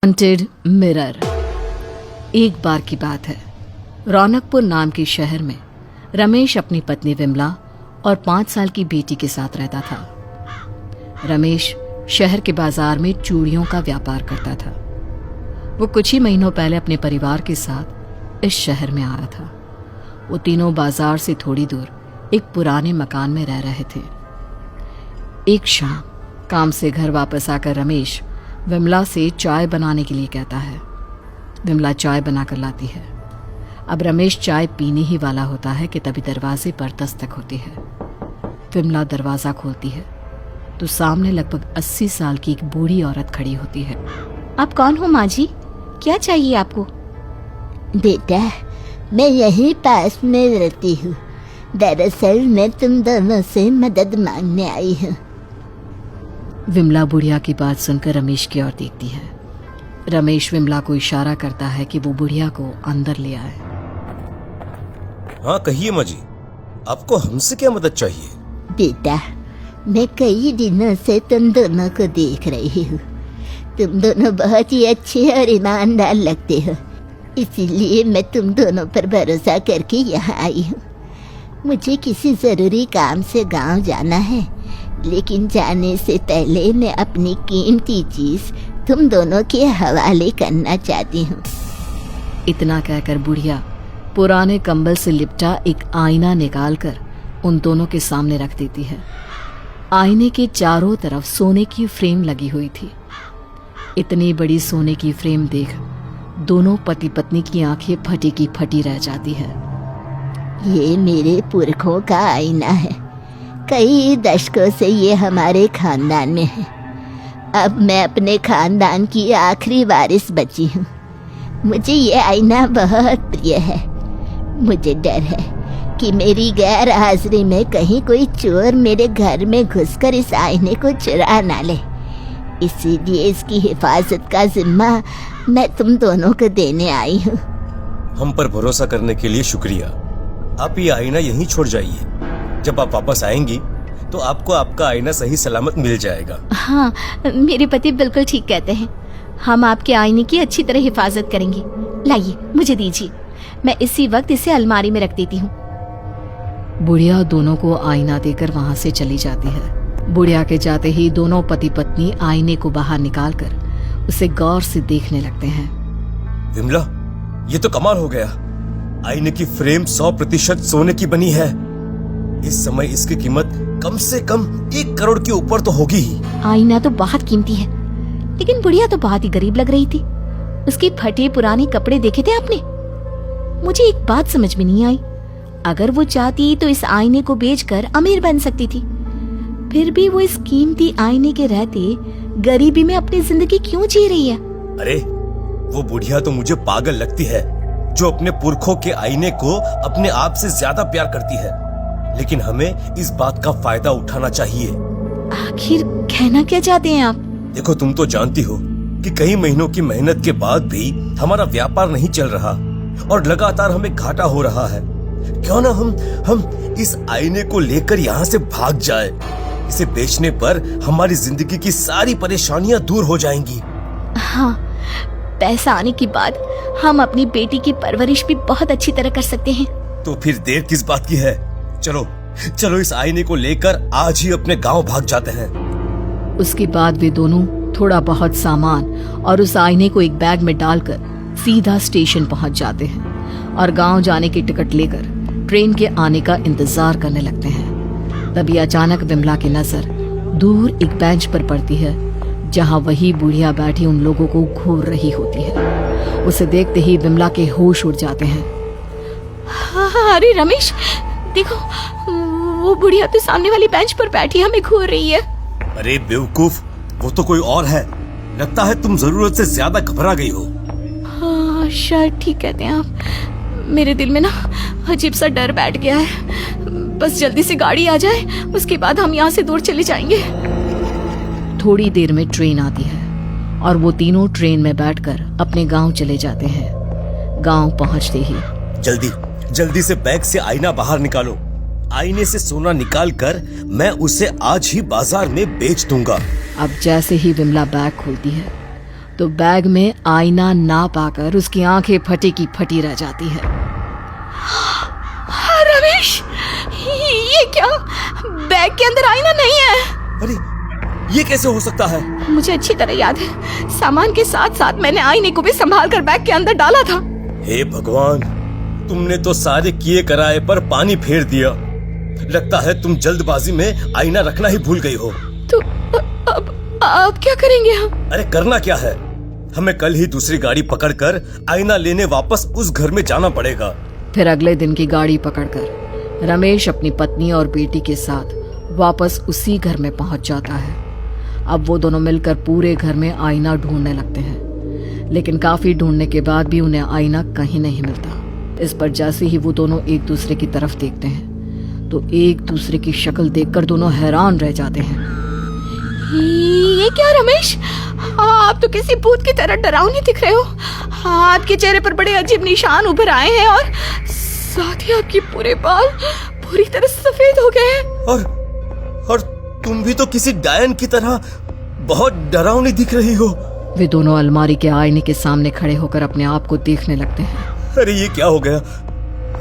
Haunted mirror. एक बार की बात है, रौनकपुर नाम के शहर में रमेश अपनी पत्नी विमला और 5 साल की बेटी के साथ रहता था। रमेश शहर के बाजार में चूड़ियों का व्यापार करता था। वो कुछ ही महीनों पहले अपने परिवार के साथ इस शहर में आया था। वो तीनों बाजार से थोड़ी दूर एक पुराने मकान में रह रहे थे। एक शाम काम से घर वापस आकर रमेश विमला से चाय बनाने के लिए कहता है। विमला चाय बनाकर लाती है। अब रमेश चाय पीने ही वाला होता है कि तभी दरवाजे पर दस्तक होती है। विमला दरवाज़ा खोलती है तो सामने लगभग 80 साल की एक बूढ़ी औरत खड़ी होती है। आप कौन हो माँ जी? क्या चाहिए आपको? बेटा, मैं यहीं पास में रहती हूँ। दरअसल मैं तुम दोनों से मदद मांगने आई हूँ। विमला बुढ़िया की बात सुनकर रमेश की ओर देखती है। रमेश विमला को इशारा करता है कि वो बुढ़िया को अंदर ले आए। हाँ कहिए माँ जी, आपको हमसे क्या मदद चाहिए? बेटा, मैं कई दिनों से तुम दोनों को देख रही हूँ। तुम दोनों बहुत ही अच्छे और ईमानदार लगते हो, इसीलिए मैं तुम दोनों पर भरोसा करके यहाँ आई हूँ। मुझे किसी ज़रूरी काम से गांव जाना है, लेकिन जाने से पहले मैं अपनी कीमती चीज़ तुम दोनों के हवाले करना चाहती हूँ। इतना कहकर बुढ़िया पुराने कंबल से लिपटा एक आईना निकालकर उन दोनों के सामने रख देती है। आईने के चारों तरफ सोने की फ्रेम लगी हुई थी। इतनी बड़ी सोने की फ्रेम देख दोनों पति पत्नी की आंखें फटी की फटी रह जाती है। ये मेरे पुरखों का आईना है। कई दशकों से ये हमारे खानदान में है। अब मैं अपने खानदान की आखिरी वारिस बची हूँ। मुझे ये आईना बहुत प्रिय है। मुझे डर है कि मेरी गैर हाजिरी में कहीं कोई चोर मेरे घर में घुसकर इस आईने को चुरा ना ले। इसीलिए इसकी हिफाजत का जिम्मा मैं तुम दोनों को देने आई हूँ। हम पर भरोसा करने के लिए शुक्रिया। आप ये आईना यहीं छोड़ जाइए। जब आप वापस आएंगी तो आपको आपका आईना सही सलामत मिल जाएगा। हाँ, मेरे पति बिल्कुल ठीक कहते हैं। हम आपके आईने की अच्छी तरह हिफाजत करेंगे। लाइए, मुझे दीजिए, मैं इसी वक्त इसे अलमारी में रख देती हूँ। बुढ़िया दोनों को आईना देकर वहां से चली जाती है। बुढ़िया के जाते ही दोनों पति पत्नी आईने को बाहर निकालकर उसे गौर से देखने लगते हैं। विमला, ये तो कमाल हो गया। आईने की फ्रेम 100% सोने की बनी है। इस समय इसकी कीमत कम से कम 1 करोड़ के ऊपर तो होगी ही। आईना तो बहुत कीमती है, लेकिन बुढ़िया तो बहुत ही गरीब लग रही थी। उसके फटे पुराने कपड़े देखे थे आपने? मुझे एक बात समझ में नहीं आई। अगर वो चाहती तो इस आईने को बेचकर अमीर बन सकती थी। फिर भी वो इस कीमती आईने के रहते गरीबी में अपनी जिंदगी क्यों जी रही है? अरे, वो बुढ़िया तो मुझे पागल लगती है, जो अपने पुरखों के आईने को अपने आप से ज्यादा प्यार करती है। लेकिन हमें इस बात का फायदा उठाना चाहिए। आखिर कहना क्या चाहते हैं आप? देखो, तुम तो जानती हो कि कई महीनों की मेहनत के बाद भी हमारा व्यापार नहीं चल रहा और लगातार हमें घाटा हो रहा है। क्यों ना हम इस आईने को लेकर यहाँ से भाग जाए। इसे बेचने पर हमारी जिंदगी की सारी परेशानियाँ दूर हो जाएंगी। हाँ, पैसा आने के बाद हम अपनी बेटी की परवरिश भी बहुत अच्छी तरह कर सकते हैं। तो फिर देर किस बात की है? चलो इस आईने को लेकर आज ही अपने गांव भाग जाते हैं। उसके बाद वे दोनों थोड़ा बहुत सामान और उस आईने को एक बैग में डालकर सीधा स्टेशन पहुंच जाते हैं और गांव जाने की टिकट लेकर ट्रेन के आने का इंतजार करने लगते हैं। तभी अचानक विमला की नजर दूर एक बेंच पर पड़ती है, जहां वही बुढ़िया बैठी उन लोगों को घूर रही होती है। उसे देखते ही विमला के होश उड़ जाते हैं। अरे रमेश, देखो, वो बुढ़िया तो सामने वाली बेंच पर बैठी हमें घूर रही है। अरे बेवकूफ, वो तो कोई और है। लगता है तुम जरूरत से ज्यादा घबरा गई हो। हाँ, शायद ठीक कहते हैं आप। मेरे दिल में ना अजीब सा डर बैठ गया है। बस जल्दी से गाड़ी आ जाए, उसके बाद हम यहाँ से दूर चले जाएंगे। थोड़ी देर में ट्रेन आती है और वो तीनों ट्रेन में बैठकर अपने गांव चले जाते हैं। गांव पहुंचते ही जल्दी से बैग से आईना बाहर निकालो। आईने से सोना निकालकर मैं उसे आज ही बाजार में बेच दूंगा। अब जैसे ही विमला बैग खोलती है तो बैग में आईना ना पाकर उसकी आंखें फटी की फटी रह जाती है। रमेश, ये क्या? बैग के अंदर आईना नहीं है। अरे ये कैसे हो सकता है? मुझे अच्छी तरह याद है, सामान के साथ साथ मैंने आईने को भी संभाल कर बैग के अंदर डाला था। हे भगवान, तुमने तो सारे किए कराए पर पानी फेर दिया। लगता है तुम जल्दबाजी में आईना रखना ही भूल गई हो। तो अब क्या करेंगे हम? अरे करना क्या है, हमें कल ही दूसरी गाड़ी पकड़कर आईना लेने वापस उस घर में जाना पड़ेगा। फिर अगले दिन की गाड़ी पकड़कर रमेश अपनी पत्नी और बेटी के साथ वापस उसी घर में पहुंच जाता है। अब वो दोनों मिलकर पूरे घर में आईना ढूंढने लगते हैं, लेकिन काफी ढूंढने के बाद भी उन्हें आईना कहीं नहीं मिलता। इस पर जैसे ही वो दोनों एक दूसरे की तरफ देखते हैं तो एक दूसरे की शक्ल देखकर दोनों हैरान रह जाते हैं। ये क्या रमेश, आप तो किसी भूत की तरह डरावनी दिख रहे हो। आपके चेहरे पर बड़े अजीब निशान उभर आए हैं और साथ ही आपके पूरे बाल पूरी तरह सफेद हो गए हैं। और तुम भी तो किसी डायन की तरह बहुत डरावनी दिख रही हो। वे दोनों अलमारी के आईने के सामने खड़े होकर अपने आप को देखने लगते हैं। अरे ये क्या हो गया,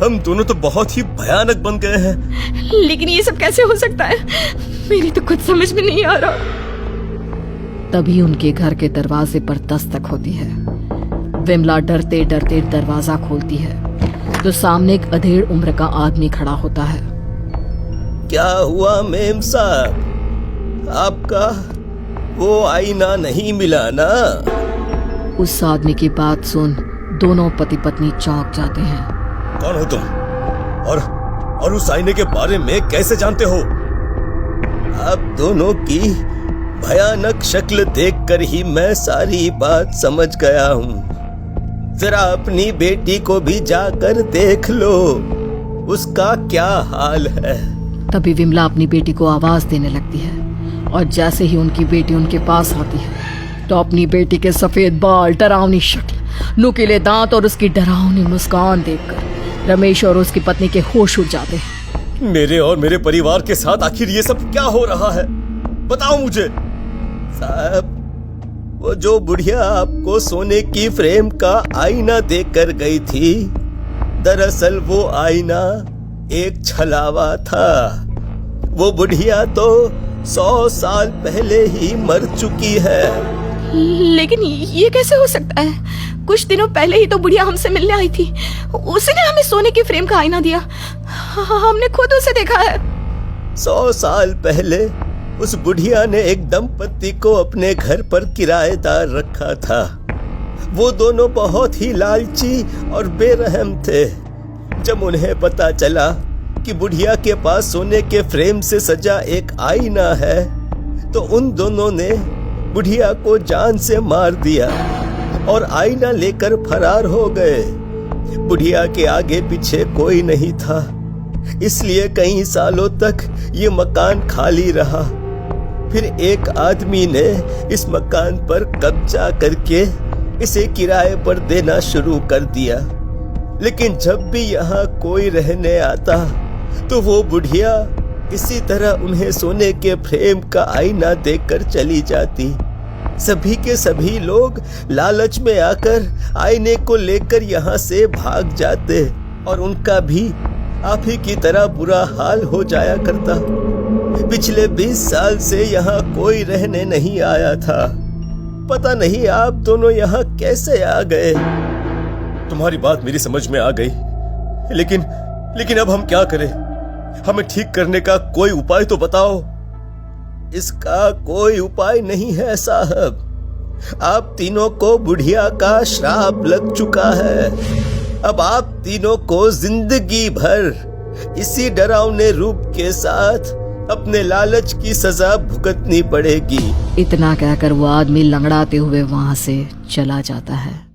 हम दोनों तो बहुत ही भयानक बन गए हैं। लेकिन ये सब कैसे हो सकता है, मेरी तो कुछ समझ में नहीं आ रहा। तभी उनके घर के दरवाजे पर दस्तक होती है। विमला डरते डरते दरवाजा खोलती है तो सामने एक अधेड़ उम्र का आदमी खड़ा होता है। क्या हुआ मेम साहब, आपका वो आईना नहीं मिला ना? उस आदमी की बात सुन दोनों पति पत्नी चौंक जाते हैं। कौन हो तुम और उस आईने के बारे में कैसे जानते हो? आप दोनों की भयानक शक्ल देखकर ही मैं सारी बात समझ गया हूँ। जरा अपनी बेटी को भी जाकर देख लो, उसका क्या हाल है। तभी विमला अपनी बेटी को आवाज देने लगती है और जैसे ही उनकी बेटी उनके पास आती है तो अपनी बेटी के सफेद बाल, डरावनी शक्ल, नुकीले दांत और उसकी डरावनी मुस्कान देखकर रमेश और उसकी पत्नी के होश उड़ जाते हैं। मेरे और मेरे परिवार के साथ आखिर ये सब क्या हो रहा है, बताओ मुझे। साहब, वो जो बुढ़िया आपको सोने की फ्रेम का आईना देकर गई थी, दरअसल वो आईना एक छलावा था। वो बुढ़िया तो 100 साल पहले ही मर चुकी है। लेकिन ये कैसे हो सकता है? कुछ दिनों पहले ही तो बुढ़िया हमसे मिलने आई थी, उसने हमें सोने की फ्रेम का आईना दिया। हमने खुद उसे देखा है। 100 साल पहले उस बुढ़िया ने एक दंपत्ति को अपने घर पर किराएदार रखा था। वो दोनों बहुत ही लालची और बेरहम थे। जब उन्हें पता चला कि बुढ़िया के पास सोने के फ्रेम से सजा एक आईना है तो उन दोनों ने बुढ़िया को जान से मार दिया और आईना लेकर फरार हो गए। बुढ़िया के आगे पीछे कोई नहीं था, इसलिए कई सालों तक ये मकान खाली रहा। फिर एक आदमी ने इस मकान पर कब्जा करके इसे किराए पर देना शुरू कर दिया। लेकिन जब भी यहाँ कोई रहने आता तो वो बुढ़िया इसी तरह उन्हें सोने के फ्रेम का आईना देकर चली जाती। सभी के सभी लोग लालच में आकर आईने को लेकर यहाँ से भाग जाते और उनका भी आप ही की तरह बुरा हाल हो जाया करता। पिछले 20 साल से यहाँ कोई रहने नहीं आया था। पता नहीं आप दोनों यहाँ कैसे आ गए। तुम्हारी बात मेरी समझ में आ गई, लेकिन अब हम क्या करें? हमें ठीक करने का कोई उपाय तो बताओ। इसका कोई उपाय नहीं है साहब। आप तीनों को बुढ़िया का श्राप लग चुका है। अब आप तीनों को जिंदगी भर इसी डरावने रूप के साथ अपने लालच की सजा भुगतनी पड़ेगी। इतना कहकर वो आदमी लंगड़ाते हुए वहां से चला जाता है।